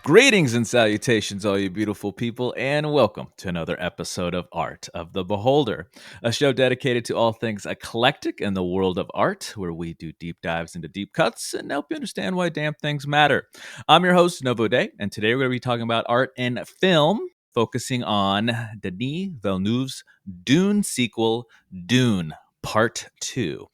Greetings and salutations, all you beautiful people, and welcome to another episode of Art of the Beholder, a show dedicated to all things eclectic in the world of art, where we do deep dives into deep cuts and help you understand why damn things matter. I'm your host, Novo Day, and today we're going to be talking about art in film, focusing on Denis Villeneuve's Dune sequel, Dune. Part 2.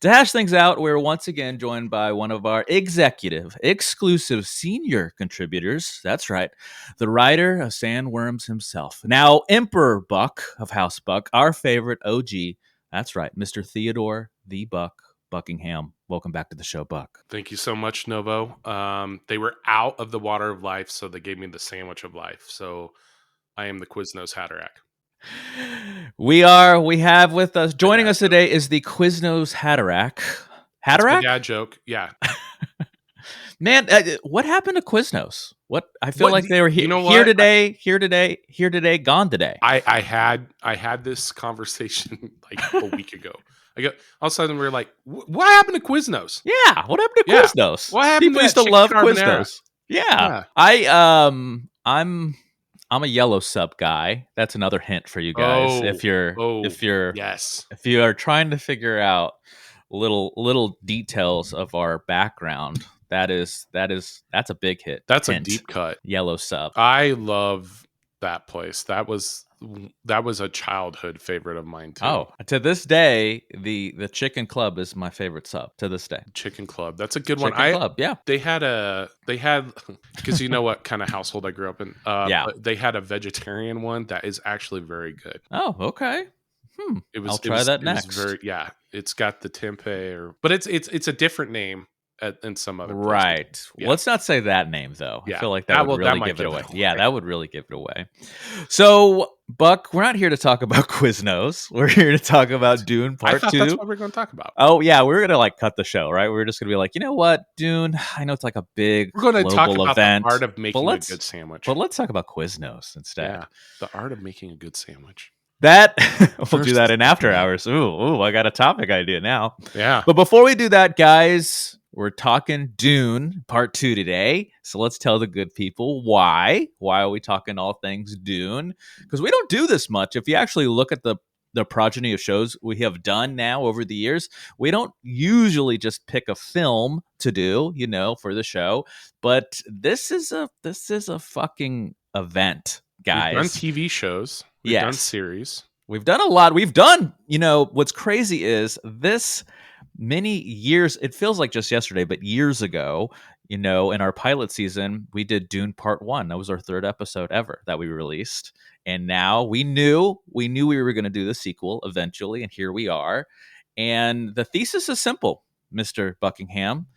To hash things out, we're once again joined by one of our executive, exclusive senior contributors. That's right, the writer of Sandworms himself. Now, Emperor Buck of House Buck, our favorite OG. That's right, Mr. Theodore the Buck Buckingham. Welcome back to the show, Buck. Thank you so much, Novo. They were out of the water of life, so they gave me the sandwich of life. So I am the Quiznos Hatterack. We have with us, joining us today is the Quiznos Hatterack. Hatterack? Dad joke, yeah. Man, what happened to Quiznos? I feel like they were here today, gone today. I had this conversation like a week ago. All of a sudden we were like, what happened to Quiznos? Yeah, what happened to Quiznos? What happened? People used to love Quiznos. Yeah. I'm a yellow sub guy. That's another hint for you guys. If you are trying to figure out little details of our background, that's a big hit. That's hint. A deep cut. Yellow sub. I love that place. That was a childhood favorite of mine too. Oh, to this day, the Chicken Club is my favorite sub to this day. Chicken Club. That's a good Chicken one. Club, yeah. They had because you know what kind of household I grew up in. Yeah. They had a vegetarian one that is actually very good. Oh, okay. I'll try that next. It's got the tempeh, but it's a different name in some other places. Right. Yeah. Let's not say that name though. Yeah. I feel like that would really give it away. Yeah, that would really give it away. So, Buck, we're not here to talk about Quiznos. We're here to talk about Dune Part 2. That's what we're going to talk about. Oh yeah, we're going to cut the show, right? We're just going to be like, you know what, Dune? I know it's like a big we're going to talk about event, the art of making a good sandwich. But let's talk about Quiznos instead. Yeah, the art of making a good sandwich. That we'll do that in after hours. Ooh, I got a topic idea now. Yeah. But before we do that, guys, we're talking Dune Part 2 today. So let's tell the good people why. Why are we talking all things Dune? Because we don't do this much. If you actually look at the progeny of shows we have done now over the years, we don't usually just pick a film to do, for the show. But this is a fucking event, guys. We've done TV shows. We've done series. We've done a lot. We've done, what's crazy is this many years, it feels like just yesterday, but years ago, in our pilot season, we did Dune Part 1. That was our third episode ever that we released. And now we knew we were going to do the sequel eventually, and here we are. And the thesis is simple, Mr. Buckingham.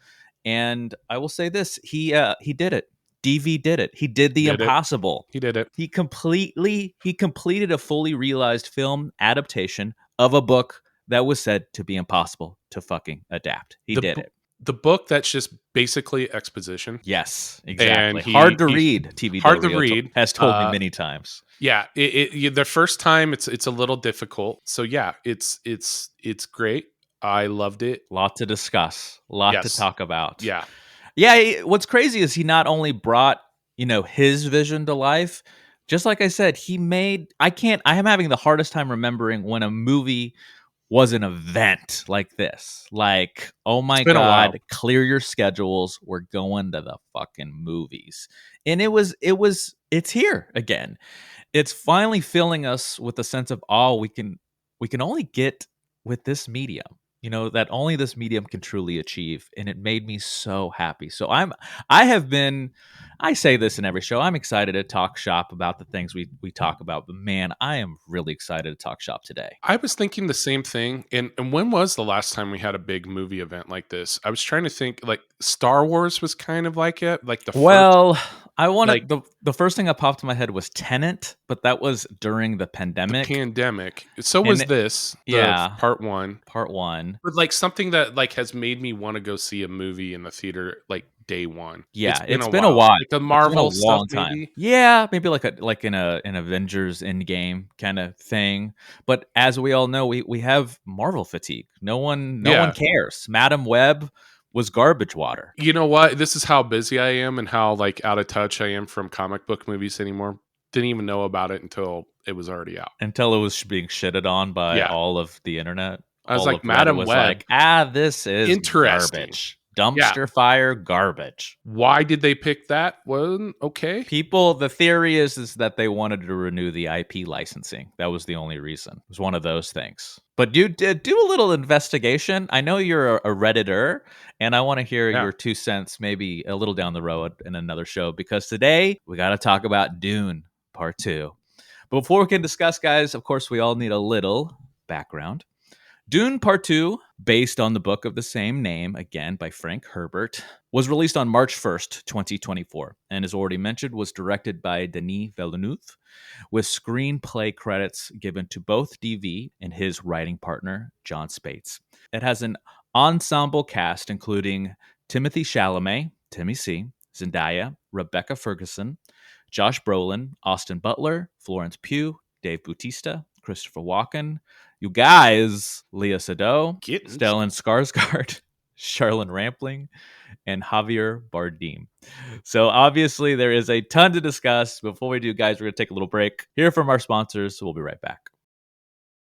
And I will say this, he did it. DV did it. He did the impossible. He did it. He completed a fully realized film adaptation of a book that was said to be impossible to fucking adapt. He did it. The book that's just basically exposition. Yes, exactly. Hard to read. TV hard to read has told me many times. Yeah, the first time it's a little difficult. So yeah, it's great. I loved it. Lot to discuss. Lot to talk about. Yeah. Yeah, what's crazy is he not only brought, his vision to life, just like I said, I am having the hardest time remembering when a movie was an event like this. Like, oh my God, clear your schedules. We're going to the fucking movies. And it's here again. It's finally filling us with a sense of awe we can only get with this medium. That only this medium can truly achieve. And it made me so happy. So I say this in every show, I'm excited to talk shop about the things we talk about. But man, I am really excited to talk shop today. I was thinking the same thing. And when was the last time we had a big movie event like this? I was trying to think, like Star Wars was kind of like it. Like I wanted the first thing that popped in my head was Tenet, but that was during the pandemic. So was this. Part one. But like something that like has made me want to go see a movie in the theater like day one. Yeah, it's been a while. Like the Marvel stuff, long time. Maybe? Yeah, maybe like an Avengers Endgame kind of thing. But as we all know, we have Marvel fatigue. No one cares. Madam Web was garbage water You know what? This is how busy I am and how like out of touch I am from comic book movies anymore. Didn't even know about it until it was already out. until it was being shitted on by Yeah. all of the internet. I was All like, of Reddit Madam was Web, like, this is interesting. garbage. Yeah. Dumpster fire garbage. Why did they pick that? Well, okay. People, the theory is that they wanted to renew the IP licensing. That was the only reason. It was one of those things. But you did do a little investigation. I know you're a Redditor, and I want to hear Yeah. your 2 cents maybe a little down the road in another show, because today we got to talk about Dune Part 2. But before we can discuss, guys, of course, we all need a little background. Dune Part 2, based on the book of the same name, again by Frank Herbert, was released on March 1st, 2024, and as already mentioned, was directed by Denis Villeneuve, with screenplay credits given to both DV and his writing partner, John Spates. It has an ensemble cast including Timothy Chalamet, Timmy C, Zendaya, Rebecca Ferguson, Josh Brolin, Austin Butler, Florence Pugh, Dave Bautista, Christopher Walken, you guys, Leah Sado, Getting Stellan Skarsgård, Charlotte Rampling, and Javier Bardem. So obviously there is a ton to discuss. Before we do, guys, we're going to take a little break. Hear from our sponsors. We'll be right back.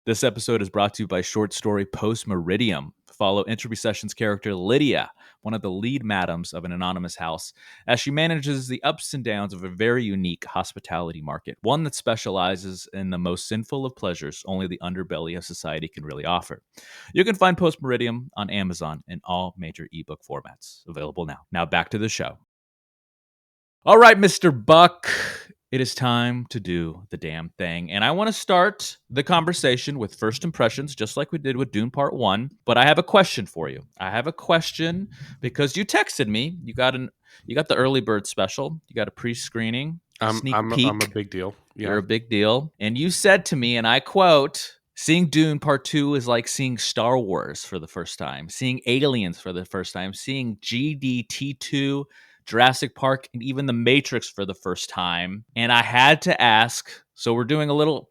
This episode is brought to you by short story Post Meridium. Follow Entropy Sessions character Lydia, one of the lead madams of an anonymous house, as she manages the ups and downs of a very unique hospitality market, one that specializes in the most sinful of pleasures only the underbelly of society can really offer. You can find Post Meridium on Amazon and all major ebook formats. Available now. Now back to the show. All right, Mr. Buck, it is time to do the damn thing. And I want to start the conversation with first impressions, just like we did with Dune Part 1. But I have a question for you. I have a question because you texted me. You got the early bird special. You got a pre-screening sneak I'm a peek. big deal. You're Yeah. a big deal. And you said to me, and I quote, seeing Dune Part 2 is like seeing Star Wars for the first time, seeing Aliens for the first time, seeing GDT2, Jurassic Park, and even The Matrix for the first time. And I had to ask, so we're doing a little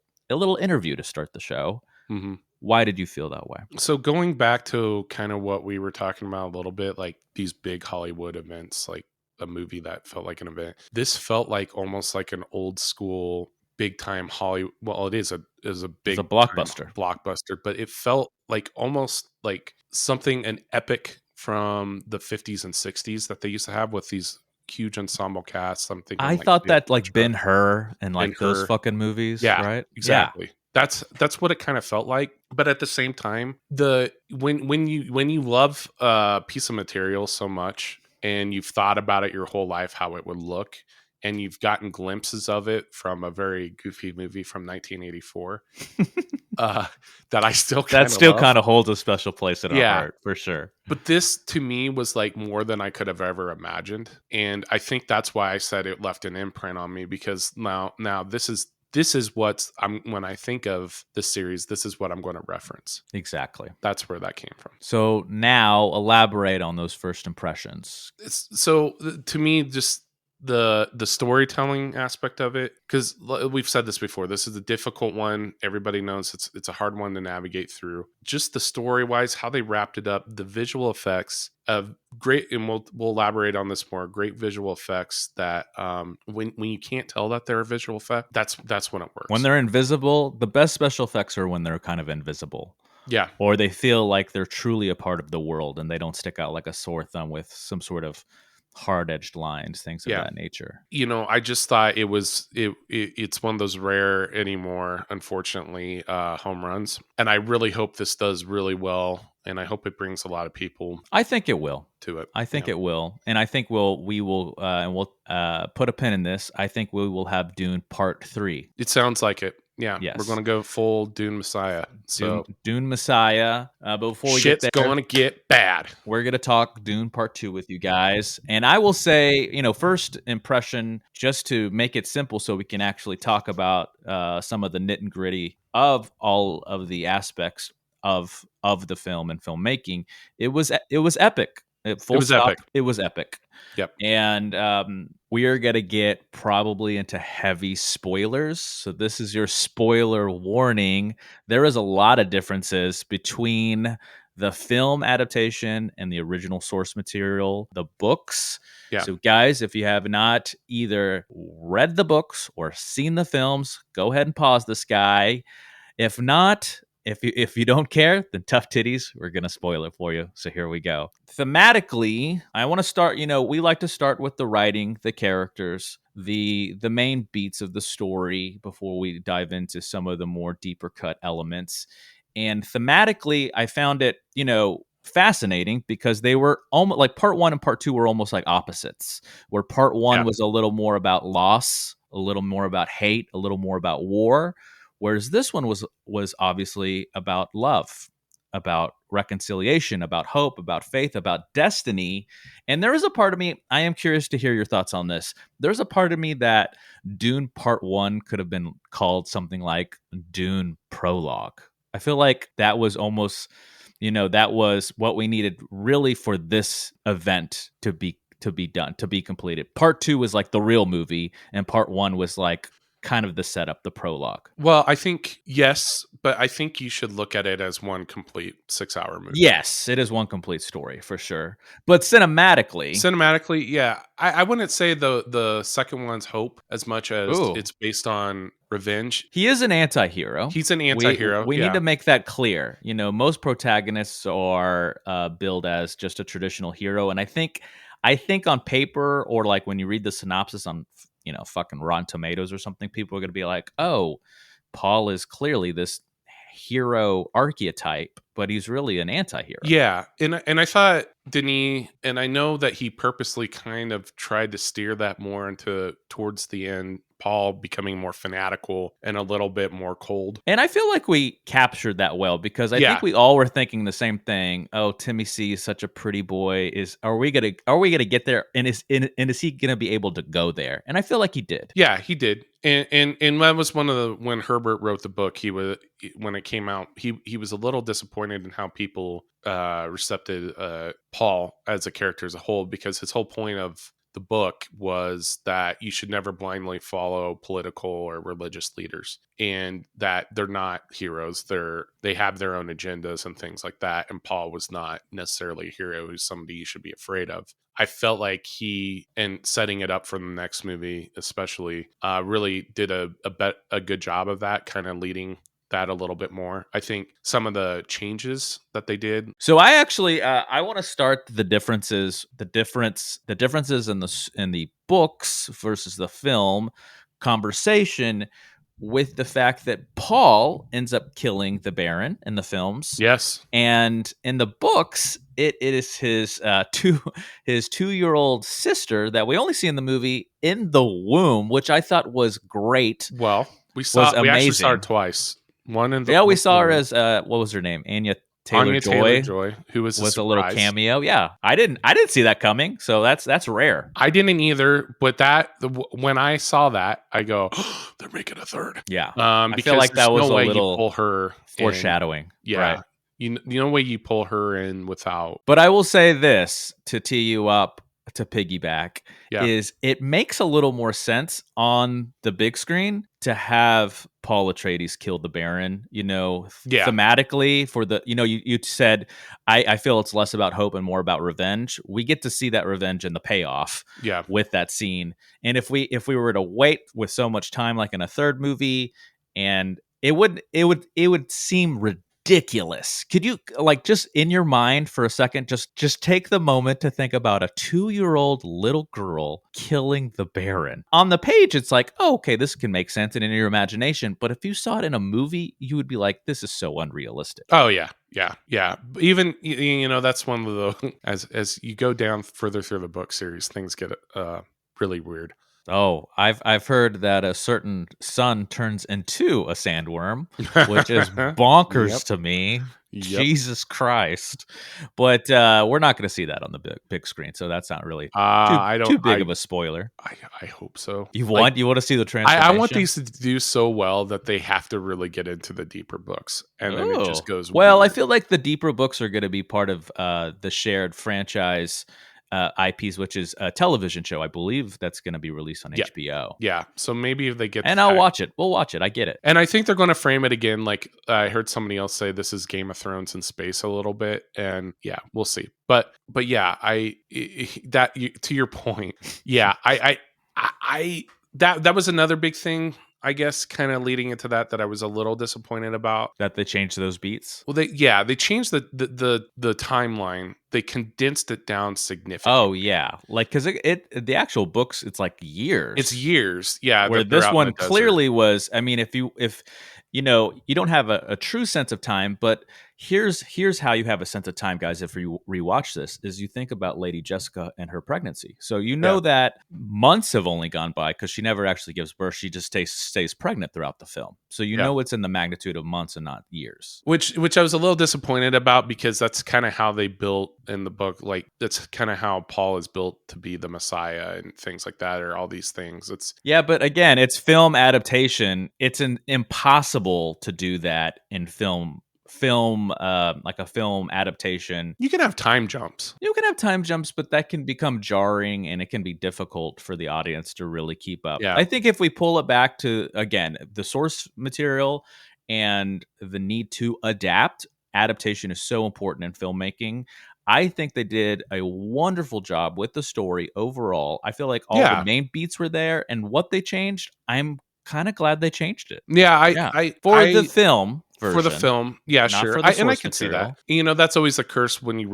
interview to start the show. hmm Why did you feel that way? So going back to kind of what we were talking about a little bit, like these big Hollywood events, like a movie that felt like an event. This felt like almost like an old school, big time Hollywood. Well, it is a It's big a time blockbuster. blockbuster, but it felt like almost like something an epic from the 50s and 60s that they used to have with these huge ensemble casts. I'm thinking I like thought that like Cleopatra, Ben-Hur and Ben like those Hur. fucking movies, Yeah, right? Yeah. exactly. That's what it kind of felt like. But at the same time, the when you love a piece of material so much and you've thought about it your whole life how it would look, and you've gotten glimpses of it from a very goofy movie from 1984, uh, that I still That kind of still love. kind of holds a special place in our Yeah, heart, for sure. but this to me was like more than I could have ever imagined. And I think that's why I said it left an imprint on me, because now this is what's I'm when I think of the series, this is what I'm going to reference. Exactly. That's where that came from. So now elaborate on those first impressions. To me, just the storytelling aspect of it, because we've said this before, this is a difficult one. Everybody knows it's a hard one to navigate through. Just the story wise, how they wrapped it up, the visual effects of great, and we'll elaborate on this more. Great visual effects that when you can't tell that they're a visual effect, that's when it works. When they're invisible, the best special effects are when they're kind of invisible. Yeah. Or they feel like they're truly a part of the world and they don't stick out like a sore thumb with some sort of hard-edged lines, things of Yeah. that nature. I just thought it's one of those rare anymore, unfortunately, home runs. And I really hope this does really well, and I hope it brings a lot of people I think it will. to it. I think it will. And I think we will put a pin in this. I think we will have Dune Part 3. It sounds like it. Yeah. Yes. We're going to go full Dune Messiah. So Dune Messiah. But before we get shit's there, going to get bad. we're going to talk Dune Part 2 with you guys. And I will say, first impression, just to make it simple so we can actually talk about some of the nit and gritty of all of the aspects of the film and filmmaking. It was epic. Full It was stop. epic. It was epic. Yep. And we are going to get probably into heavy spoilers. So this is your spoiler warning. There is a lot of differences between the film adaptation and the original source material, the books. Yeah. So, guys, if you have not either read the books or seen the films, go ahead and pause this guy. If not, if you don't care, then tough titties, we're gonna spoil it for you. So here we go. Thematically, I want to start. We like to start with the writing, the characters, the main beats of the story before we dive into some of the more deeper cut elements. And thematically, I found it, fascinating because they were almost like part one and part two were almost like opposites, where part one Yeah. was a little more about loss, a little more about hate, a little more about war, whereas this one was obviously about love, about reconciliation, about hope, about faith, about destiny. And there is a part of me, I am curious to hear your thoughts on this. There's a part of me that Dune Part 1 could have been called something like Dune Prologue. I feel like that was almost, that was what we needed really for this event to be done, to be completed. Part 2 was like the real movie, and part 1 was like kind of the setup, the prologue. Well, I think yes, but I think you should look at it as one complete 6-hour movie. Yes, it is one complete story for sure. But cinematically, Cinematically, yeah, I wouldn't say the second one's hope as much as ooh, it's based on revenge. he is an anti-hero. He's an We anti-hero. we need Yeah. to make that clear. Most protagonists are billed as just a traditional hero, and I think on paper, or like when you read the synopsis on fucking Rotten Tomatoes or something, people are going to be like, "Oh, Paul is clearly this hero archetype, but he's really an anti-hero." Yeah, and I thought Denis, and I know that he purposely kind of tried to steer that more into towards the end, Paul becoming more fanatical and a little bit more cold. And I feel like we captured that well because I think Yeah, we all were thinking the same thing. Oh, Timmy C is such a pretty boy. Are we gonna get there? And is he gonna be able to go there? And I feel like he did. yeah, he did, and that was one of the when Herbert wrote the book. He was when it came out, he was a little disappointed in how people recepted Paul as a character as a whole, because his whole point of the book was that you should never blindly follow political or religious leaders, and that they're not heroes. They have their own agendas and things like that, and Paul was not necessarily a hero who's somebody you should be afraid of. I felt like he, and setting it up for the next movie especially, really did a good job of that, kind of leading that a little bit more. I think some of the changes that they did. So I actually I want to start the differences in the books versus the film conversation with the fact that Paul ends up killing the Baron in the films. Yes. And in the books, it is his 2-year-old sister that we only see in the movie in the womb, which I thought was great, Well, was we actually saw it amazing. twice. One in the Yeah, we with saw her the as what was her name? Anya Taylor Anya Taylor Joy Joy, who was a was a little surprise. cameo. Yeah, I didn't see that coming, so that's rare. I didn't either, but when I saw that, I go, oh, they're making a third. Yeah, I feel Because like that there's was no a way you little pull her in. foreshadowing, right? Yeah, no way you pull her in without. But I will say this to tee you up, to piggyback, Yeah, is it makes a little more sense on the big screen to have Paul Atreides kill the Baron, yeah, thematically for the, you said, I feel it's less about hope and more about revenge. We get to see that revenge and the payoff yeah. with that scene. And if we were to wait with so much time, like in a third movie, and it would seem ridiculous. Could you, like, just in your mind for a second, just take the moment to think about a 2-year-old little girl killing the Baron? On the page, it's like, oh, okay, this can make sense, and in your imagination. But if you saw it in a movie, you would be like, this is so unrealistic. Oh yeah, yeah, yeah. Even that's one of the as you go down further through the book series, things get really weird. Oh, I've heard that a certain son turns into a sandworm, which is Yep, bonkers to me. yep. Jesus Christ! But we're not going to see that on the big screen, so that's not really too I don't. too big of a spoiler. I hope so. You Like want you want to see the I want transformation? these to do so well that they have to really get into the deeper books, and then it just Oh, goes well, I weird. feel like the deeper books are going to be part of the shared franchise IPs, which is a television show. I believe that's going to be released on Yeah. HBO. Yeah. So maybe if they get And I'll that. watch it. We'll watch it. I get it. And I think they're going to frame it again. Like I heard somebody else say, this is Game of Thrones in space a little bit, and yeah, we'll see. But yeah, to your point, yeah, I that was another big thing, I guess, kind of leading into that I was a little disappointed about. That they changed those beats. Well, they changed the timeline. They condensed it down Oh significantly. yeah, like because the actual books, it's like It's years. years, yeah, Where that they're this out in the one desert. clearly was. I mean, if you don't have a true sense of time, but here's how you have a sense of time, guys. If you rewatch this, is you think about Lady Jessica and her pregnancy. So you Yeah. know that months have only gone by because she never actually gives birth. She just stays pregnant throughout the film. So you Yeah. know it's in the magnitude of months and not years. Which I was a little disappointed about, because that's kind of how they built in the book. Like that's kind of how Paul is built to be the Messiah and things like that, or all these things. It's Yeah, but again, it's film adaptation. It's impossible to do that in like a film adaptation. You can have time jumps. You can have time jumps, but that can become jarring and it can be difficult for the audience to really keep up. Yeah. I think if we pull it back to, again, the source material and the need to adapt, adaptation is so important in filmmaking. I think they did a wonderful job with the story overall. I feel like all the Yeah. main beats were there, and what they changed, I'm kind of glad they changed it. Yeah. Yeah. For the film For the version, film, yeah, not sure. for the And I source can see that. material. That's always a curse when you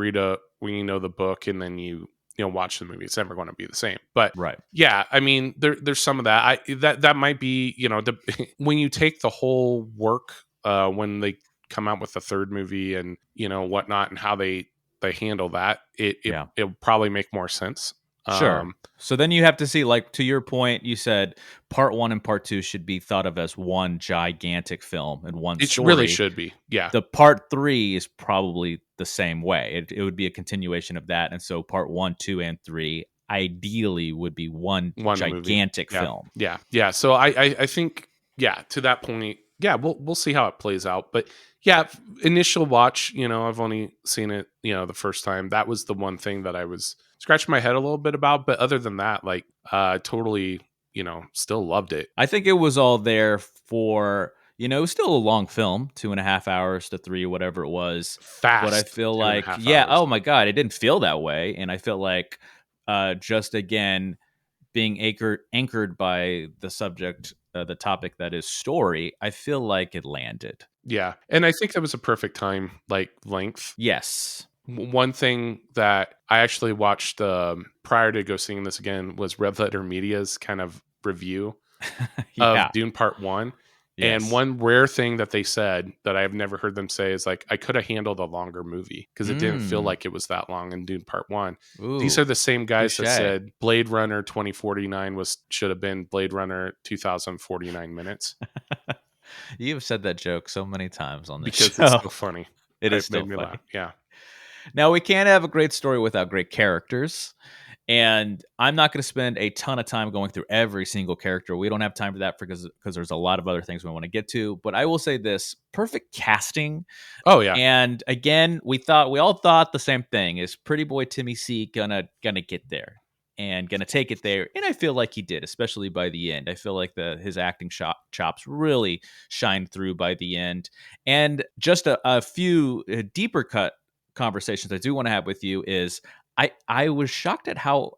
when you know the book and then watch the movie. It's never going to be the same. But Right. yeah, I mean, there's some of that. That might be, when you take the whole work, when they come out with the third movie and whatnot, and how they handle that, Yeah. it'll probably make more sense. Sure. So then you have to see, like, to your point, you said part one and part two should be thought of as one gigantic film and one It really story. should be. Yeah. The part three is probably the same way. It would be a continuation of that. And so part one, two, and three ideally would be one One movie. gigantic Yeah. film. Yeah. So I think, yeah, to that point, yeah, we'll see how it plays out. But yeah, initial watch, I've only seen it, the first time. That was the one thing that I was scratching my head a little bit about. But other than that, like totally, still loved it. I think it was all there for, it was still a long film, 2.5 hours to 3, whatever it was. But I Fast feel two and a like, half yeah, hours. oh my God, it didn't feel that way. And I feel like just again, being anchored by the subject, the topic that is story, I feel like it landed. Yeah. And I think that was a perfect time, like length. Yes. One thing that I actually watched prior to go seeing this again was Red Letter Media's kind of review of Yeah. Dune Part 1. And Yes. one rare thing that they said that I have never heard them say is like, I could have handled a longer movie because it didn't feel like it was that long in Dune Part 1. These are Ooh, the same guys that touche. said Blade Runner 2049 should have been Blade Runner 2049 minutes. You've said that joke so many times on this Because it's show. so funny. It is It made still me laugh. funny. Yeah. Now, we can't have a great story without great characters. And I'm not going to spend a ton of time going through every single character. We don't have time for that because there's a lot of other things we want to get to. But I will say this: perfect casting. Oh, yeah. And again, we all thought the same thing: is Pretty Boy Timmy C gonna get there and gonna take it there? And I feel like he did, especially by the end. I feel like his acting chops really shined through by the end. And just a few deeper cut conversations I do want to have with you is I was shocked at how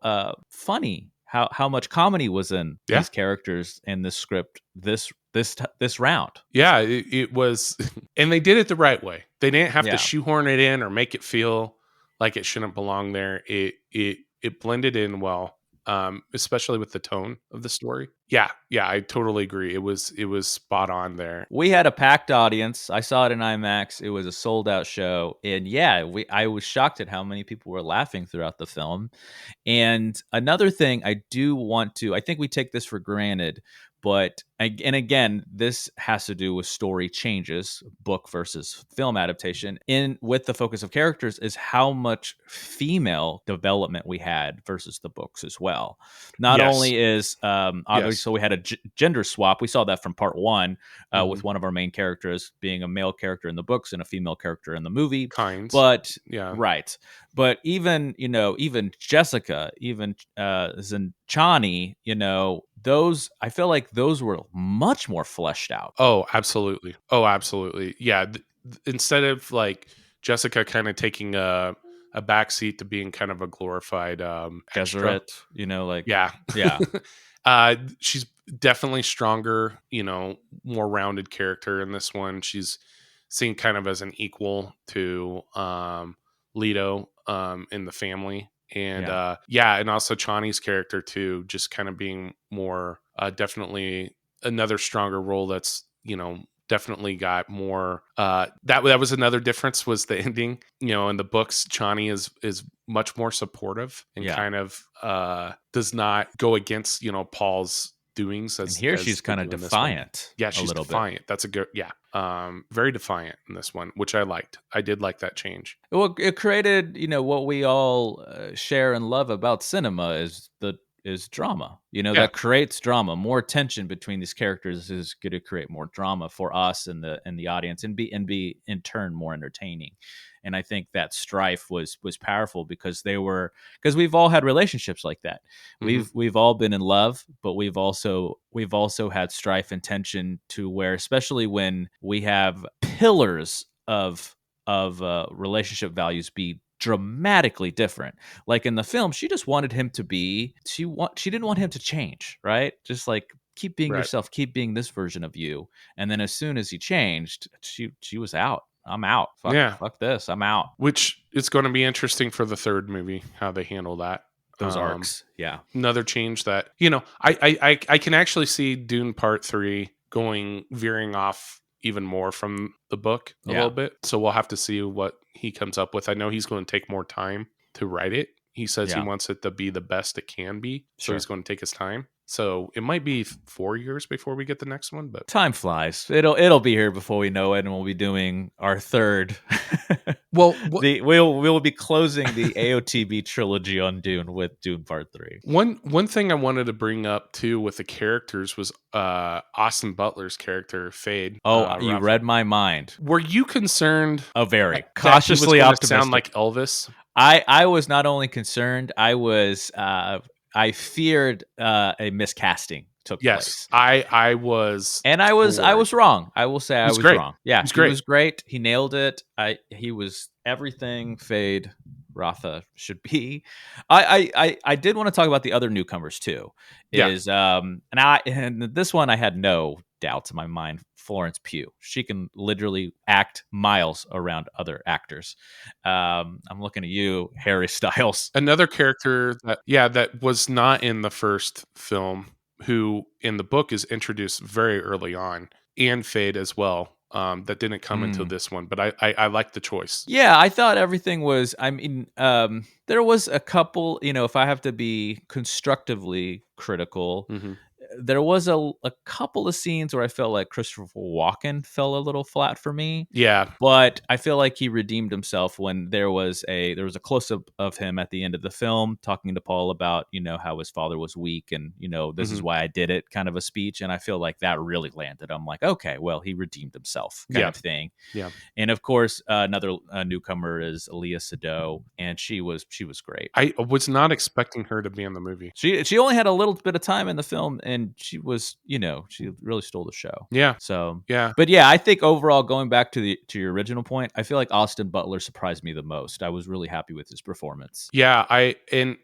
funny, how much comedy was in Yeah. these characters in this script this round. Yeah, it was, and they did it the right way. They didn't have to Yeah. shoehorn it in or make it feel like it shouldn't belong there. It blended in well, especially with the tone of the story. Yeah, I totally agree. It was spot on there. We had a packed audience. I saw it in IMAX. It was a sold out show, and yeah, I was shocked at how many people were laughing throughout the film. And another thing I do want to, I think we take this for granted, But and again, this has to do with story changes, book versus film adaptation. In with the focus of characters is how much female development we had versus the books as well. Not Yes. only is obviously, Yes. so we had a gender swap. We saw that from part one Hmm. with one of our main characters being a male character in the books and a female character in the movie. Kinds. But Yeah. right, but even even Jessica, even Chani, those, I feel like those were much more fleshed out. Oh, absolutely. Oh, absolutely. Yeah. Instead of like Jessica kind of taking a backseat to being kind of a glorified extra. Deseret, like, Yeah. yeah, She's definitely stronger, more rounded character in this one. She's seen kind of as an equal to Leto in the family. And yeah, yeah, and also Chani's character too, just kind of being more definitely another stronger role that's, definitely got more that was another difference was the ending. In the books, Chani is much more supportive and yeah. kind of does not go against, Paul's doings And as here she's they kind of do in this one. defiant Yeah, a she's little bit. defiant. That's a good, yeah. Very defiant in this one, which I liked. I did like that change. Well, it created, what we all share and love about cinema is drama. Yeah. That creates drama. More tension between these characters is going to create more drama for us and the audience, and be in turn more entertaining. And I think that strife was powerful because we've all had relationships like that. Hmm. We've all been in love, but we've also had strife and tension to where, especially when we have pillars of relationship values be dramatically different. Like in the film, she just wanted him to be she didn't want him to change, right? Just like, keep being Right. yourself, keep being this version of you. And then as soon as he changed, she was out. I'm out. Yeah. Fuck this. I'm out. Which is going to be interesting for the third movie, how they handle that. Those arcs. Yeah. Another change that, I can actually see Dune Part 3 veering off even more from the book a little Yeah. bit. So we'll have to see what he comes up with. I know he's going to take more time to write it. He says he Yeah. wants it to be the best it can be. So he's Sure. going to take his time. So it might be 4 years before we get the next one, but Time flies. It'll be here before we know it, and we'll be doing our third. well, what, We'll be closing the AOTB trilogy on Dune with Dune Part 3. one thing I wanted to bring up too with the characters was Austin Butler's character Fade. Oh, you read my mind. Were you concerned Oh, very that he was cautiously going to sound optimistic. like Elvis? I was not only concerned, I feared a miscasting took Yes, place. I was And I floored. was wrong. I will say I He's was great. wrong. Yeah, He's he great. was great. He nailed it. He was everything Fade Ratha should be. I did want to talk about the other newcomers too. Yeah. And this one I had no doubts in my mind. Florence Pugh. She can literally act miles around other actors. I'm looking at you, Harry Styles. Another character that was not in the first film, who in the book is introduced very early on, and Fade as well. That didn't come until Mm. this one, but I like the choice. Yeah, I thought everything was. I mean, there was a couple. If I have to be constructively critical, Hmm. there was a couple of scenes where I felt like Christopher Walken fell a little flat for me. Yeah. But I feel like he redeemed himself when there was a close up of him at the end of the film talking to Paul about how his father was weak, and this Hmm. is why I did it, kind of a speech. And I feel like that really landed. I'm like, okay, well, he redeemed himself, kind Yeah. of thing. Yeah. And of course, another newcomer is Aaliyah Sado, and she was great. I was not expecting her to be in the movie. She only had a little bit of time in the film, and she really stole the show. Yeah. So, Yeah. but yeah, I think overall, going back to your original point, I feel like Austin Butler surprised me the most. I was really happy with his performance. Yeah, and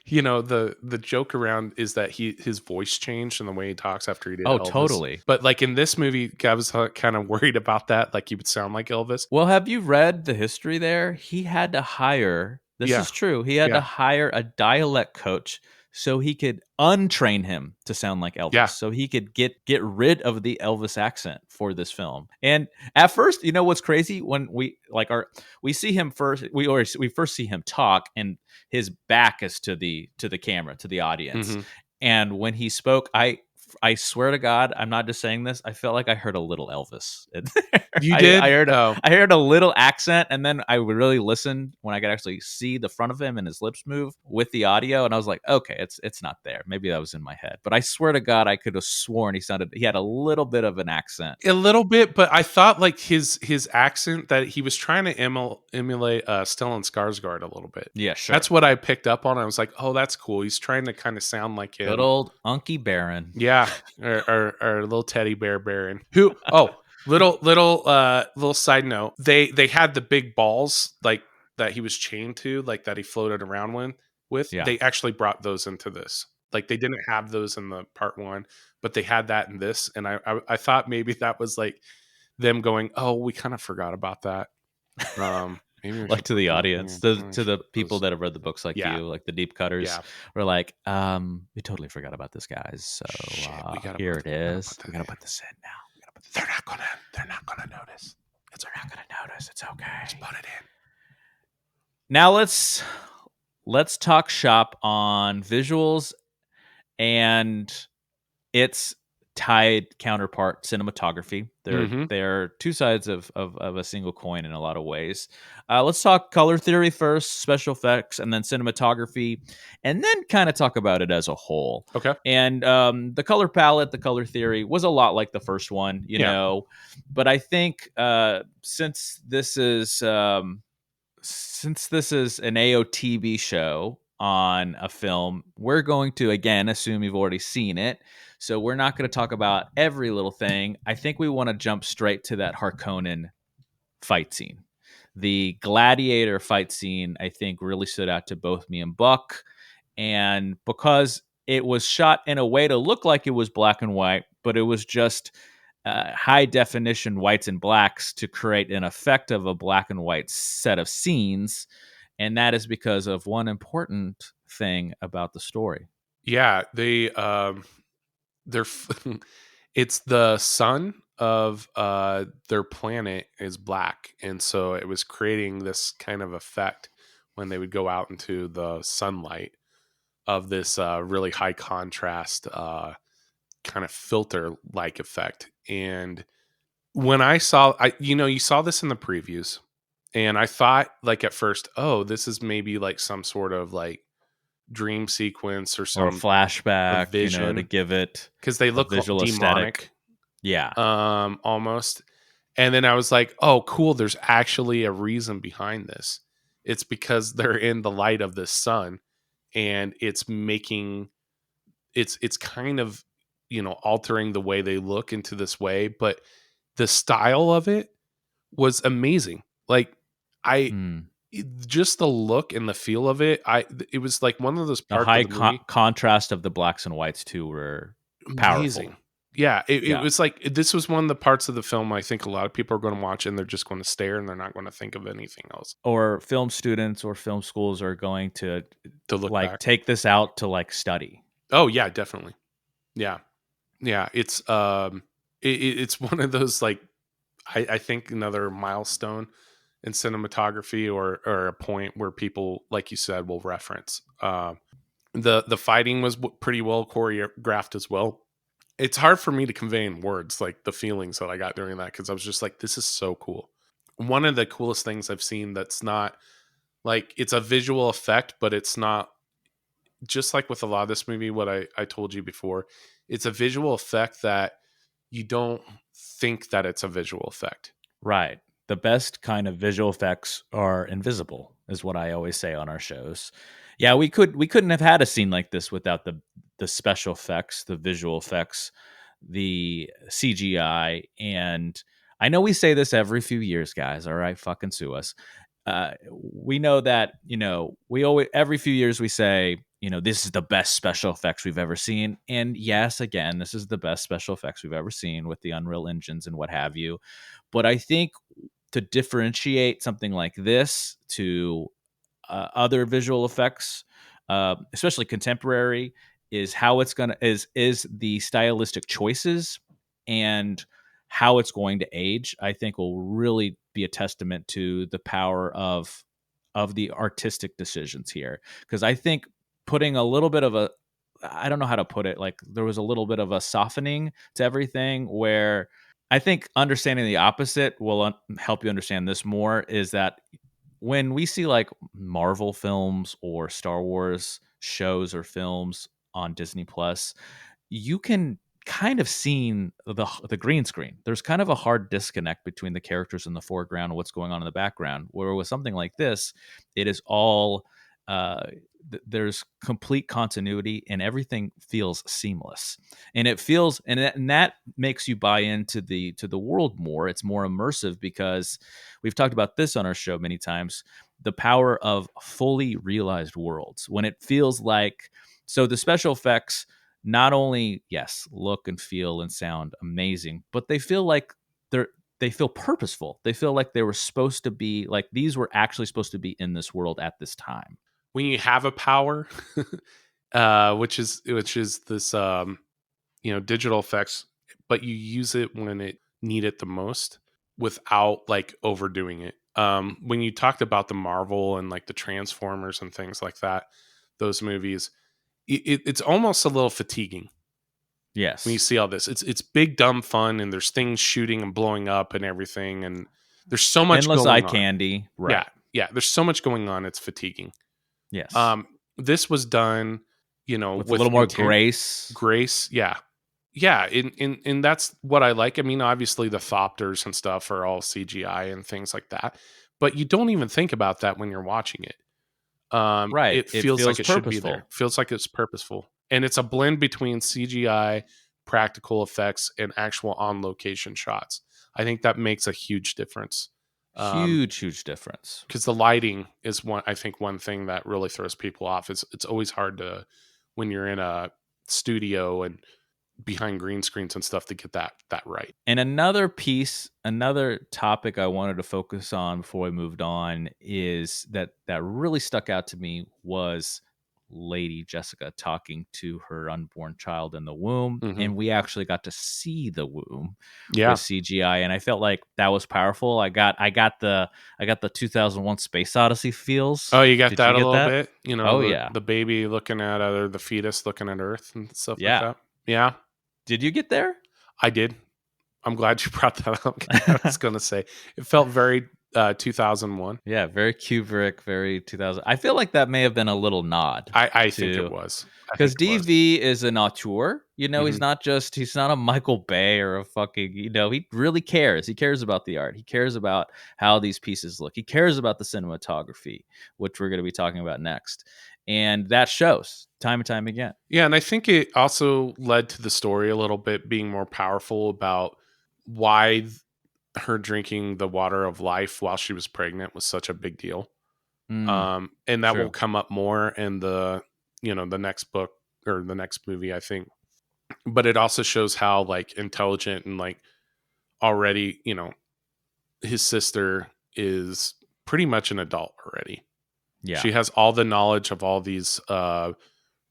the joke around is that his voice changed and the way he talks after he did Oh, Elvis. totally. But like in this movie, I was kind of worried about that, like he would sound like Elvis. Well, have you read the history there? He had to hire. This Yeah, is true. He had to yeah, hire a dialect coach so he could untrain him to sound like Elvis, yeah. so he could get rid of the Elvis accent for this film. And at first, what's crazy, when we see him first, we first see him talk, and his back is to the camera, to the audience. Hmm. And when he spoke, I I swear to God, I'm not just saying this. I felt like I heard a little Elvis in there. You I did? heard Oh, I heard a little accent, and then I would really listen when I could actually see the front of him and his lips move with the audio, and I was like, okay, it's not there. Maybe that was in my head, but I swear to God, I could have sworn he had a little bit of an accent. a little bit, but I thought like his accent that he was trying to emulate Stellan Skarsgård a little bit. Yeah, That's sure. what I picked up on. I was like, oh, that's cool. He's trying to kind of sound like Good him. old Unky Baron. Yeah, or little teddy bear Baron. Who? Oh, little side note. They had the big balls like that he was chained to, like that he floated around with. Yeah, They actually brought those into this. Like they didn't have those in the part one, but they had that in this, and I thought maybe that was like them going, oh, we kind of forgot about that. Maybe we like should to put the those. audience, Maybe we to should the put people those. that have read the books like Yeah, you, like the deep cutters, yeah. were like, we totally forgot about this, guys. So Shit, here it we gotta put is. that We gotta in. put this in now. We gotta put this They're in. not gonna notice. It's They're okay. not gonna notice. It's Just okay. put it in. Now let's talk shop on visuals and its tied counterpart, cinematography. Mm-hmm. They're two sides of a single coin in a lot of ways. Let's talk color theory first, special effects, and then cinematography, and then kind of talk about it as a whole. Okay. And the color palette, the color theory was a lot like the first one, Yeah. but I think since this is an AOTB show on a film, we're going to again assume you've already seen it. So we're not going to talk about every little thing. I think we want to jump straight to that Harkonnen fight scene. The gladiator fight scene, I think, really stood out to both me and Buck. And because it was shot in a way to look like it was black and white, but it was just high definition whites and blacks to create an effect of a black and white set of scenes. And that is because of one important thing about the story. Yeah. They're it's the sun of their planet is black, and so it was creating this kind of effect when they would go out into the sunlight of this really high contrast kind of filter like effect. And when I saw, you saw this in the previews, and I thought like at first, oh, this is maybe like some sort of like dream sequence or Or a some a flashback, to vision, give it because they a look visual aesthetic. demonic, Yeah. almost. And then I was like, oh, cool, there's actually a reason behind this. It's because they're in the light of the sun, and it's making it's kind of altering the way they look into this way, but the style of it was amazing. Like I Hmm. just the look and the feel of it, it was like one of those The parts of high the movie. contrast of the blacks and whites too were powerful. Amazing. Yeah, it Yeah. was like this was one of the parts of the film I think a lot of people are going to watch and they're just going to stare and they're not going to think of anything else Or film students or film schools are going to to look like back. take this out to like study. Oh yeah, definitely. Yeah, yeah. It's one of those like I think another milestone in cinematography, or a point where people, like you said, will reference. The fighting was pretty well choreographed as well. It's hard for me to convey in words like the feelings that I got during that, because I was just like, this is so cool. One of the coolest things I've seen that's not like it's a visual effect, but it's not just like with a lot of this movie, what I told you before, it's a visual effect that you don't think that it's a visual effect. Right. The best kind of visual effects are invisible, is what I always say on our shows. Yeah, we couldn't have had a scene like this without the special effects, the visual effects, the CGI, and I know we say this every few years, guys. All right, fucking sue us. We know that we always every few years we say this is the best special effects we've ever seen, and yes, again, this is the best special effects we've ever seen with the Unreal engines and what have you. But I think to differentiate something like this to other visual effects, especially contemporary, is how it's gonna is the stylistic choices and how it's going to age. I think will really be a testament to the power of the artistic decisions here, because I think putting a little bit of a I don't know how to put it. Like there was a little bit of a softening to everything where I think understanding the opposite will help you understand this more is that when we see like Marvel films or Star Wars shows or films on Disney Plus, you can kind of see the green screen. There's kind of a hard disconnect between the characters in the foreground and what's going on in the background. Where with something like this, it is all uh, there's complete continuity and everything feels seamless, and it feels and that makes you buy into the world more. It's more immersive because we've talked about this on our show many times, the power of fully realized worlds when it feels like, so the special effects not only, yes, look and feel and sound amazing, but they feel like they're they feel purposeful. They feel like they were supposed to be like these were actually supposed to be in this world at this time. When you have a power, which is this digital effects, but you use it when it need it the most without like overdoing it. When you talked about the Marvel and like the Transformers and things like that, those movies, it's almost a little fatiguing when you Yes. see all this. It's big dumb fun, and there's things shooting and blowing up and everything, and there's so much Endless eye going on. candy. Yeah, Right. yeah, there's so much going on. It's fatiguing. Yes. This was done, With a with little more intent, grace. grace. Yeah, yeah, and that's what I like. I mean, obviously the Thopters and stuff are all CGI and things like that, but you don't even think about that when you're watching it. Right. It It feels like feels it should be there. purposeful. Feels like it's purposeful, and it's a blend between CGI, practical effects, and actual on location shots. I think that makes a huge difference. Huge, huge difference. Because the lighting is one thing that really throws people off. It's always hard to, when you're in a studio and behind green screens and stuff, to get that right. And another piece, another topic I wanted to focus on before we moved on is that really stuck out to me was Lady Jessica talking to her unborn child in the womb. Hmm. And we actually got to see the womb with Yeah. CGI. And I felt like that was powerful. I got the 2001 Space Odyssey feels. Oh, you got Did you that a get little that? bit. Oh The yeah. the baby looking at the fetus looking at Earth and stuff like Yeah. that. Yeah, Did you get there? I did. I'm glad you brought that up. I was going to say it felt very 2001. Yeah, very Kubrick, very 2000. I feel like that may have been a little nod I think it to, was. I think because it was. DV is an auteur. Hmm. He's not a Michael Bay or a fucking, he really cares. He cares about the art. He cares about how these pieces look. He cares about the cinematography, which we're going to be talking about next. And that shows time and time again. Yeah, and I think it also led to the story a little bit being more powerful about why her drinking the water of life while she was pregnant was such a big deal. Mm, And that will true. come up more in the next book or the next movie, I think. But it also shows how like intelligent and like already, his sister is pretty much an adult already. Yeah. She has all the knowledge of all these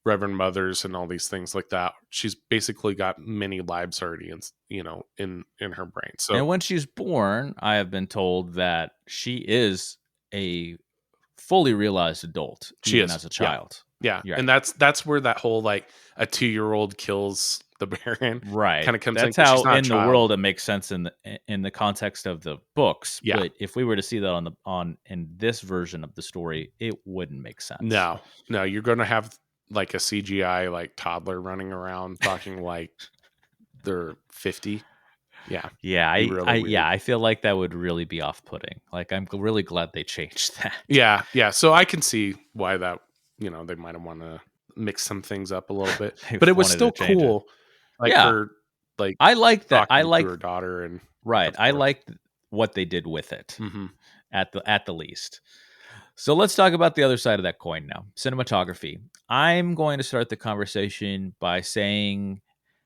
Reverend Mothers and all these things like that. She's basically got many lives already in her brain. So And when she's born, I have been told that she is a fully realized adult, she even is. as a Yeah. child. Yeah. You're right. And that's where that whole like a 2-year-old kills the Baron Right. kind of comes in, That's because she's how not a in the child. world it makes sense in the context of the books. Yeah. But if we were to see that on in this version of the story, it wouldn't make sense. No, no, you're gonna have like a CGI like toddler running around talking like they're 50. Yeah. Yeah, Be really weird. I feel like that would really be off putting. Like I'm really glad they changed that. Yeah, yeah. So I can see why that, they might have want to mix some things up a little bit, They but it was wanted to still change it. cool, like Yeah, her, like I like that. I talking to like her daughter and right. so I forth. like what they did with it Hmm. at the least. So let's talk about the other side of that coin now, cinematography. I'm going to start the conversation by saying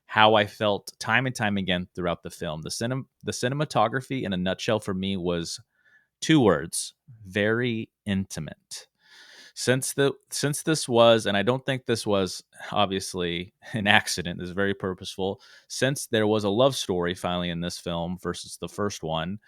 how I felt time and time again throughout the film. The cinematography in a nutshell for me was two words: very intimate. Since this was, and I don't think this was obviously an accident, this is very purposeful. Since there was a love story finally in this film versus the first one,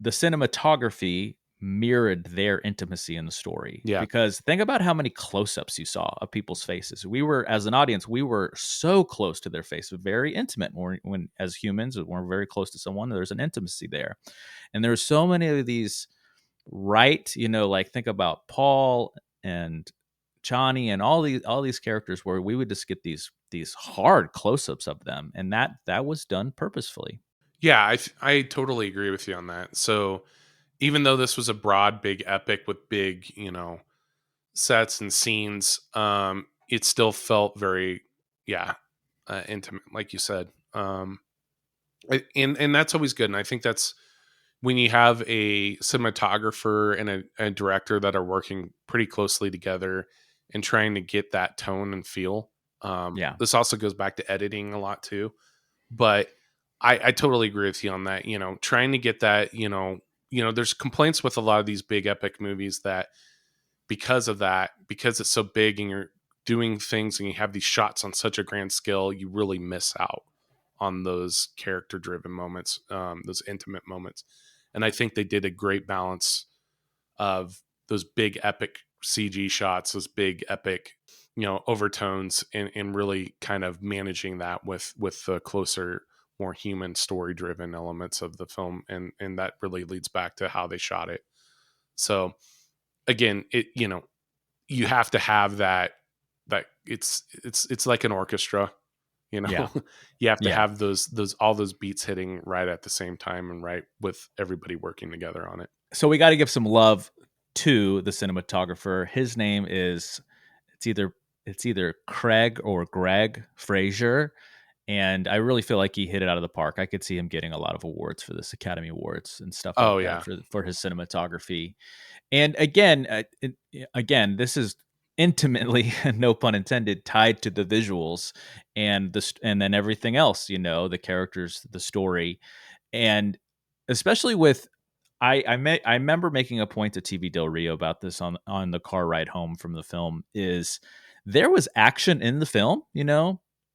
the cinematography mirrored their intimacy in the story. Yeah. Because think about how many close-ups you saw of people's faces. We were, as an audience, we were so close to their face, very intimate. When as humans, when we're very close to someone, there's an intimacy there. And there's so many of these, right? Like think about Paul and Chani and all these characters where we would just get these hard close-ups of them, and that was done purposefully. Yeah, I totally agree with you on that. So even though this was a broad, big epic with big, sets and scenes, it still felt very, yeah, intimate, like you said. And that's always good. And I think that's when you have a cinematographer and a director that are working pretty closely together and trying to get that tone and feel. Yeah, This also goes back to editing a lot too, but I totally agree with you on that. Trying to get that, there's complaints with a lot of these big epic movies that because of that, because it's so big and you're doing things and you have these shots on such a grand scale, you really miss out on those character driven moments, those intimate moments. And I think they did a great balance of those big epic CG shots, those big epic, overtones, and really kind of managing that with the closer, more human story driven elements of the film. And that really leads back to how they shot it. So again, you have to have that it's like an orchestra, you know. yeah, You have to yeah. have those all those beats hitting right at the same time and right with everybody working together on it. So we got to give some love to the cinematographer. His name is it's either Craig or Greg Fraser, and I really feel like he hit it out of the park. I could see him getting a lot of awards for this, Academy Awards and stuff Oh like that, yeah. for his cinematography. And again, again, this is intimately, no pun intended, tied to the visuals and and then everything else. The characters, the story, and especially with I remember making a point to TV Del Rio about this on the car ride home from the film. Is there was action in the film?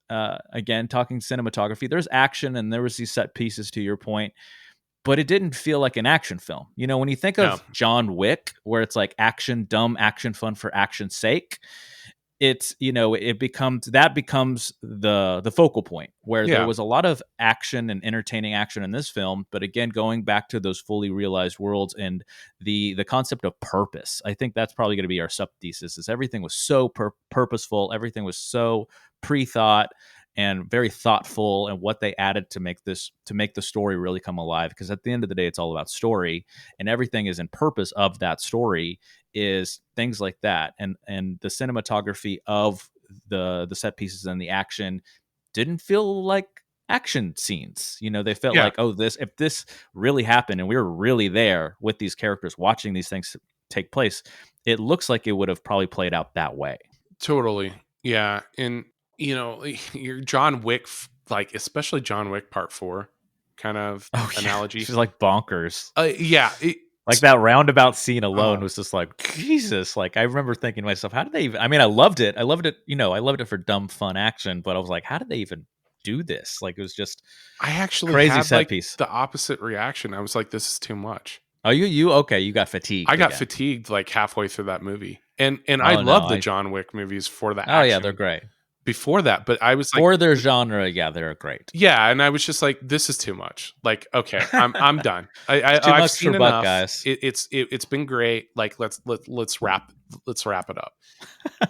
Again, talking cinematography, there's action and there was these set pieces, to your point, but it didn't feel like an action film. When you think No. of John Wick, where it's like action, dumb action fun for action's sake, it's it becomes the focal point, where there Yeah. was a lot of action and entertaining action in this film, but again, going back to those fully realized worlds and the concept of purpose. I think that's probably going to be our sub thesis, is everything was so purposeful, everything was so pre-thought and very thoughtful, and what they added to make the story really come alive, because at the end of the day, it's all about story, and everything is in purpose of that story, is things like that. And the cinematography of the set pieces and the action didn't feel like action scenes. They felt Yeah. like, oh, this if this really happened and we were really there with these characters watching these things take place, it looks like it would have probably played out that way. Totally. Yeah. And your John Wick, like especially John Wick Part 4 kind of Oh yeah, analogy. she's like bonkers. Yeah. Like that roundabout scene alone Oh, was just like, Jesus. Like I remember thinking to myself, how did they even? I mean, I loved it. I loved it. I loved it for dumb, fun action. But I was like, how did they even do this? Like it was just I actually crazy had set like piece. the opposite reaction. I was like, this is too much. Oh, you okay? You got I fatigued got again. fatigued like halfway through that movie. And I Oh no, love the I. John Wick movies for the Oh yeah, they're action great before that, but I was like, for their genre. Yeah, they're great. yeah, and I was just like, this is too much. Like, okay, I'm done. It's too I've much for seen Buck, enough. guys. It's been great. Like let's wrap it up.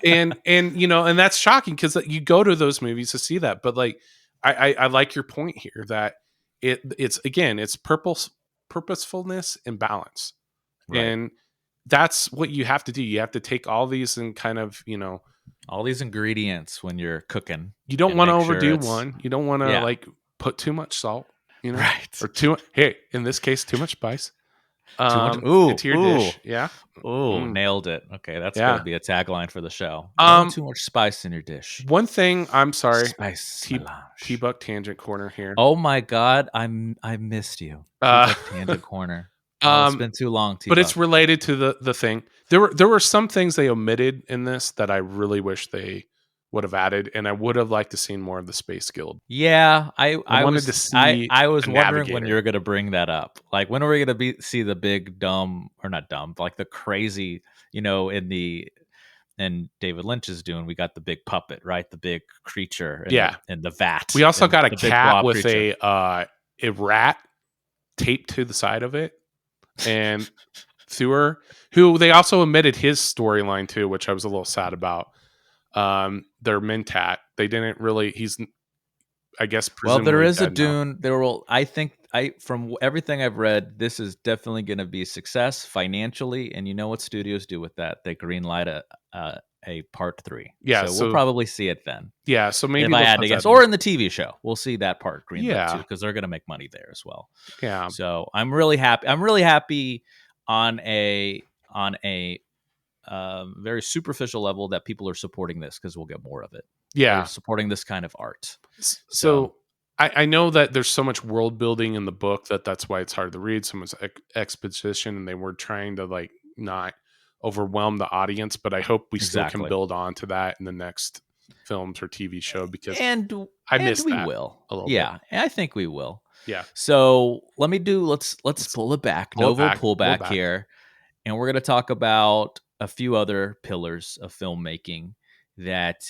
And that's shocking because you go to those movies to see that, but like I like your point here that it's again it's purposefulness and balance, Right. and that's what you have to do. You have to take all these and kind of All these ingredients when you're cooking you don't and want to make sure overdo it's one. You don't want to yeah. like put too much salt, Right. or too hey, in this case, too much spice Too much. Ooh, into your ooh. dish. Yeah. Oh, Mm, nailed it. Okay, that's gonna yeah. be a tagline for the show. You don't want Um, too much spice in your dish. one thing, I'm sorry, Spice T melange. Buck tangent corner here. Oh my god, I missed you. Uh, T-Buck Tangent Corner. Oh, it's um, been too long, but it's T-Buck. related to the thing. There were some things they omitted in this that I really wish they would have added, and I would have liked to seen more of the Space Guild. Yeah, I wanted to see I was a wondering when you navigator. were gonna bring that up. Like, when are we gonna see the big dumb, or not dumb, like the crazy, in David Lynch's Dune, we got the big puppet, right? The big creature Yeah. in the vat, We also and got a the big cat blob with creature. a rat taped to the side of it, and Thur, who they also omitted his storyline too, which I was a little sad about. Their Mentat, they didn't really. He's, I guess, Well, there presumably is a dead now. Dune. There will, I think, from everything I've read, this is definitely going to be a success financially. And you know what studios do with that? They greenlight a part 3. Yeah, So we'll so probably see it then. maybe If I they'll had put to that guess, in. or in the TV show, we'll see that part greenlit too, Yeah, because they're going to make money there as well. yeah, So I'm really happy. I'm really happy on a very superficial level that people are supporting this, because we'll get more of it. They're yeah. supporting this kind of art. So So I know that there's so much world building in the book that's why it's hard to read. So much exposition, and they were trying to like not overwhelm the audience. But I hope we still can exactly. build on to that in the next films or TV show, because and I and missed we that will. a little bit. Yeah, I think we will. Yeah, So let's let's pull it back, pull it Novo back, pull it pullback back. here, and we're going to talk about a few other pillars of filmmaking that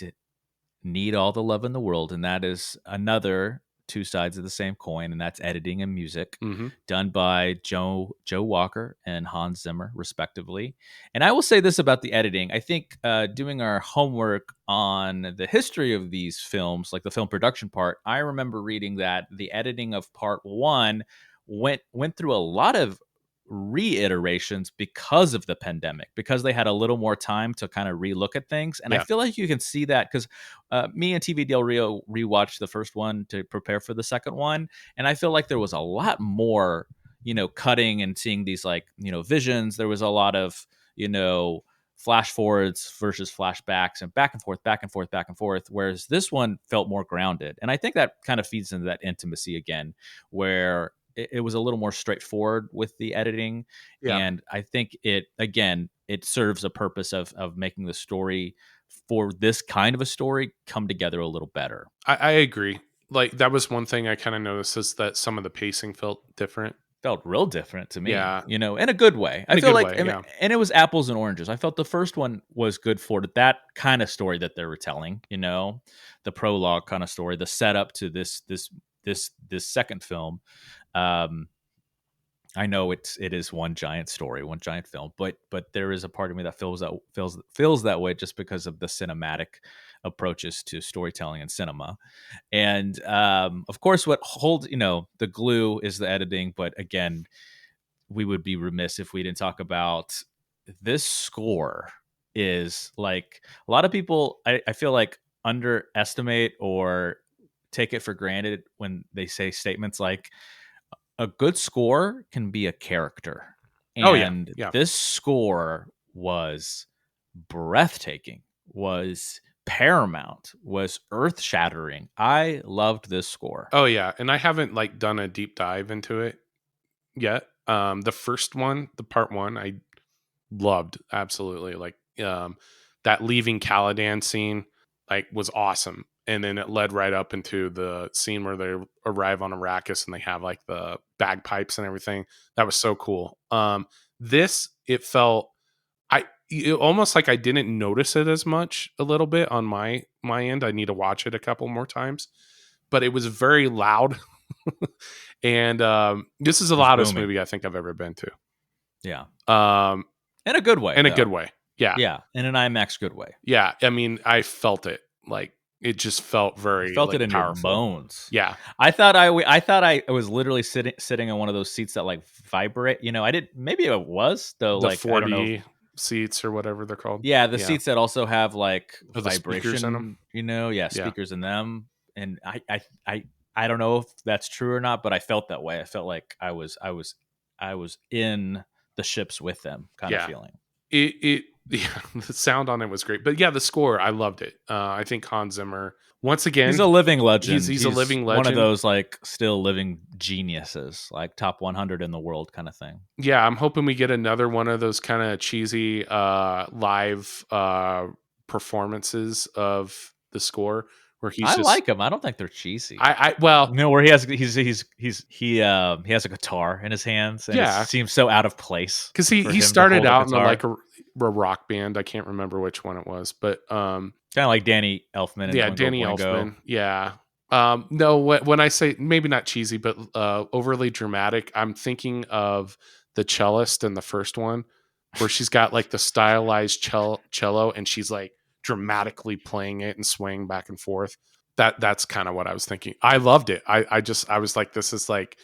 need all the love in the world, and that is another two sides of the same coin, and that's editing and music, Mm-hmm. done by Joe Walker and Hans Zimmer, respectively. And I will say this about the editing: I think doing our homework on the history of these films, like the film production part, I remember reading that the editing of part 1 went through a lot of reiterations because of the pandemic, because they had a little more time to kind of relook at things. And I Yeah, feel like you can see that, because me and TV Del Rio rewatched the first one to prepare for the second one, and I feel like there was a lot more, cutting and seeing these, like, visions. There was a lot of, flash forwards versus flashbacks, and back and forth, back and forth, back and forth. Whereas this one felt more grounded, and I think that kind of feeds into that intimacy again, where it was a little more straightforward with the editing. yeah. And I think it serves a purpose of making the story, for this kind of a story, come together a little better. I agree. Like that was one thing I kind of noticed, is that some of the pacing felt different. Felt real different to me, Yeah, in a good way. I in a feel good like, way. Yeah, and it was apples and oranges. I felt the first one was good for that kind of story that they were telling, the prologue kind of story, the setup to this second film. Um, I know it is one giant story, one giant film, but there is a part of me that feels that way, just because of the cinematic approaches to storytelling and cinema. And of course, what holds, the glue is the editing. But again, we would be remiss if we didn't talk about this score. Is like, a lot of people, I feel like, underestimate or take it for granted when they say statements like, a good score can be a character. oh yeah, And yeah. this score was breathtaking, was paramount, was earth shattering. I loved this score. Oh yeah, and I haven't like done a deep dive into it yet. The first one, the part 1, I loved absolutely. Like that leaving Caladan scene, like, was awesome. And then it led right up into the scene where they arrive on Arrakis and they have like the bagpipes and everything. That was so cool. This, it felt, almost like I didn't notice it as much a little bit on my end. I need to watch it a couple more times, but it was very loud. And this is the It was loudest booming. movie I think I've ever been Yeah. to. In a good way, In a good though. way. Yeah. Yeah. In an IMAX good way. Yeah. I mean, I felt it. Like, it just felt You very felt it like in your powerful. bones. Yeah. I thought I was literally sitting on one of those seats that, like, vibrate. I didn't. Maybe it was, though. The Like, I don't know. 4D seats or whatever they're called. Yeah, the Yeah. seats that also have, like, Or the speakers in them. vibration. Yeah, Yeah. speakers in them. And I don't know if that's true or not, but I felt that way. I felt like I was in the ships with them, kind of Yeah. feeling. It yeah, the sound on it was great. But yeah, the score, I loved it. I think Hans Zimmer, once He's a again, living legend. he's a living One of legend. those, like, still living geniuses, like top 100 in the world kind of thing. Yeah, I'm hoping we get another one of those kind of cheesy live performances of the score where he's I just like them. I don't think they're cheesy. I well, No, where he has a guitar in his hands, and it yeah, seems so out of place because for he him to started hold a out in guitar. a rock band. I can't remember which one it was, but Kind of like Danny Elfman and yeah, Oingo Danny Boingo. Elfman. Yeah. No, when I say maybe not cheesy, but overly dramatic, I'm thinking of the cellist in the first one, where she's got like the stylized cello, and she's like dramatically playing it and swaying back and forth. That's kind of what I was thinking. I loved it. I was like, this is like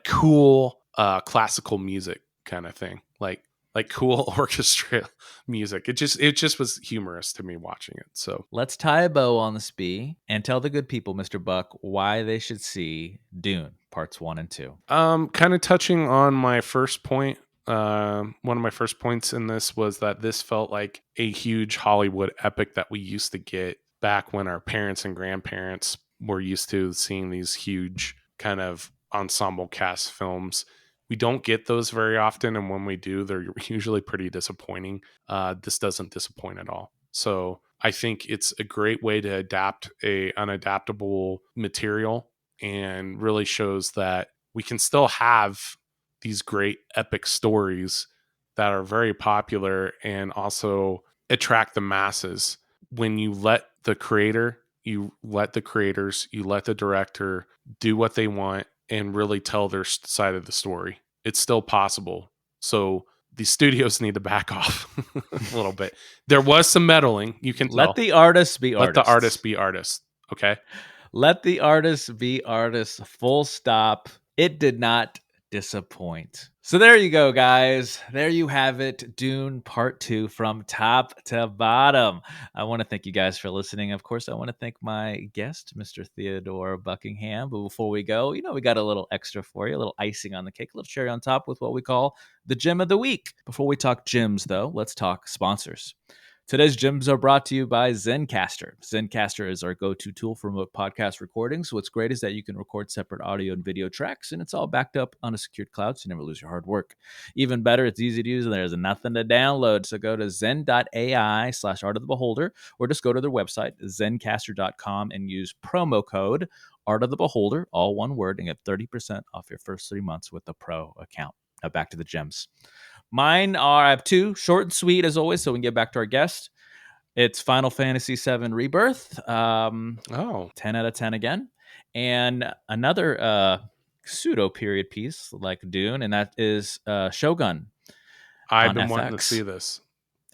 cool classical music kind of thing. Like cool orchestra music. It just was humorous to me watching it. So Let's tie a bow on the spee and tell the good people, Mr. Buck, why they should see Dune parts 1 and 2. kind of touching on my first point. One of my first points in this was that this felt like a huge Hollywood epic that we used to get back when our parents and grandparents were used to seeing these huge kind of ensemble cast films. We don't get those very often, and when we do, they're usually pretty disappointing. This doesn't disappoint at all. So I think it's a great way to adapt a unadaptable material and really shows that we can still have these great epic stories that are very popular and also attract the masses when you let the creator, you let the creators, you let the director do what they want and really tell their side of the story. It's still possible. So the studios need to back off a little bit. There was some meddling, you can Let tell. the artists be Let the artists artists. be artists. Okay. Let the artists be artists. Full stop. It did not disappoint. So there you go, guys. There you have it. Dune Part 2 from top to bottom. I want to thank you guys for listening. Of course, I want to thank my guest, Mr. Theodore Buckingham. But before we go, we got a little extra for you, a little icing on the cake, a little cherry on top with what we call the gem of the week. Before we talk gems, though, let's talk sponsors. Today's gems are brought to you by Zencastr. Zencastr is our go-to tool for remote podcast recordings. What's great is that you can record separate audio and video tracks, and it's all backed up on a secured cloud, so you never lose your hard work. Even better, it's easy to use, and there's nothing to download. So go to zen.ai/art of the beholder, or just go to their website, zencastr.com, and use promo code Art of the Beholder, all one word, and get 30% off your first 3 months with the pro account. Now back to the gems. I have two, short and sweet as always, so we can get back to our guest. It's Final Fantasy VII Rebirth. 10 out of 10 again. And another pseudo period piece like Dune, and that is Shogun I've on been wanting to see FX. this.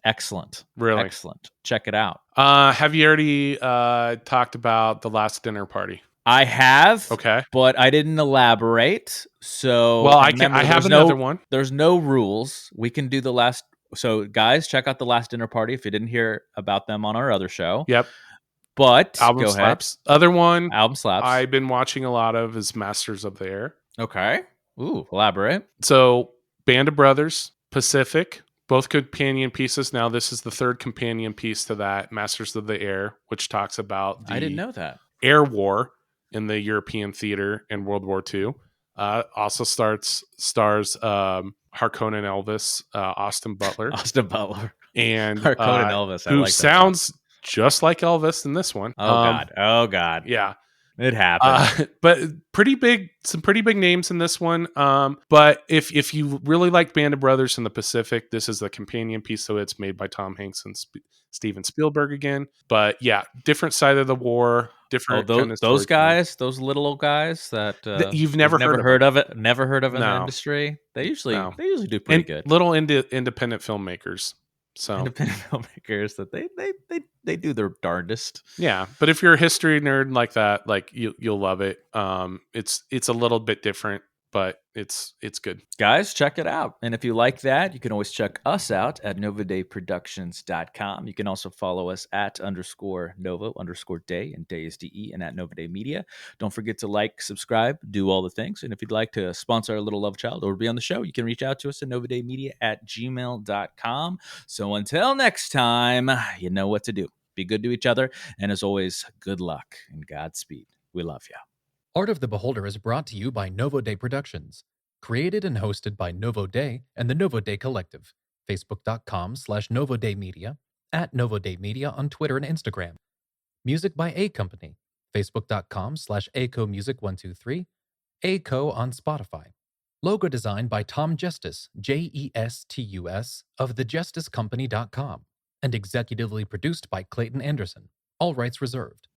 Excellent. Really? Excellent. Check it out. Have you already talked about The Last Dinner Party? I have, Okay. but I didn't elaborate. So, Well, and I remember, have another one. there's no rules. We can do the last. So, guys, check out The Last Dinner Party if you didn't hear about them on our other show. Yep. But Album go ahead. slaps. Other one Album slaps. I've been watching a lot of is Masters of the Air. Okay. Ooh, elaborate. So, Band of Brothers, Pacific, both companion pieces. Now, this is the third companion piece to that, Masters of the Air, which talks about I didn't the know that. air war in the European theater in World War II. Also stars Harkonnen Elvis, Austin Butler, Austin Butler. and Harkonnen Elvis. I who like that. sounds just like Elvis in this one. Oh God. Oh God. Yeah. It happened. But some pretty big names in this one. But if you really like Band of Brothers in the Pacific, this is the companion piece. So it's made by Tom Hanks and Steven Spielberg again. But yeah, different side of the war, different kind of those storytelling. guys, those little old guys that You've never heard of it, never heard of in the No. industry. They usually No. do pretty good. Little independent filmmakers. So Independent filmmakers that they do their darndest. yeah, but if you're a history nerd like that, like you'll love it. It's a little bit different, but it's good. Guys, check it out. And if you like that, you can always check us out at novadayproductions.com. You can also follow us at _Novo_day, and day is DE, and at Novaday Media. Don't forget to like, subscribe, do all the things. And if you'd like to sponsor our little love child or be on the show, you can reach out to us at novadaymedia@gmail.com. So until next time, you know what to do. Be good to each other. And as always, good luck and Godspeed. We love you. Art of the Beholder is brought to you by Novo Day Productions. Created and hosted by Novo Day and the Novo Day Collective. Facebook.com/Novo Day Media, @Novo Day Media on Twitter and Instagram. Music by A Company, facebook.com/acomusic123, ACO on Spotify. Logo design by Tom Justice, Jestus, of thejusticecompany.com, and executively produced by Clayton Anderson. All rights reserved.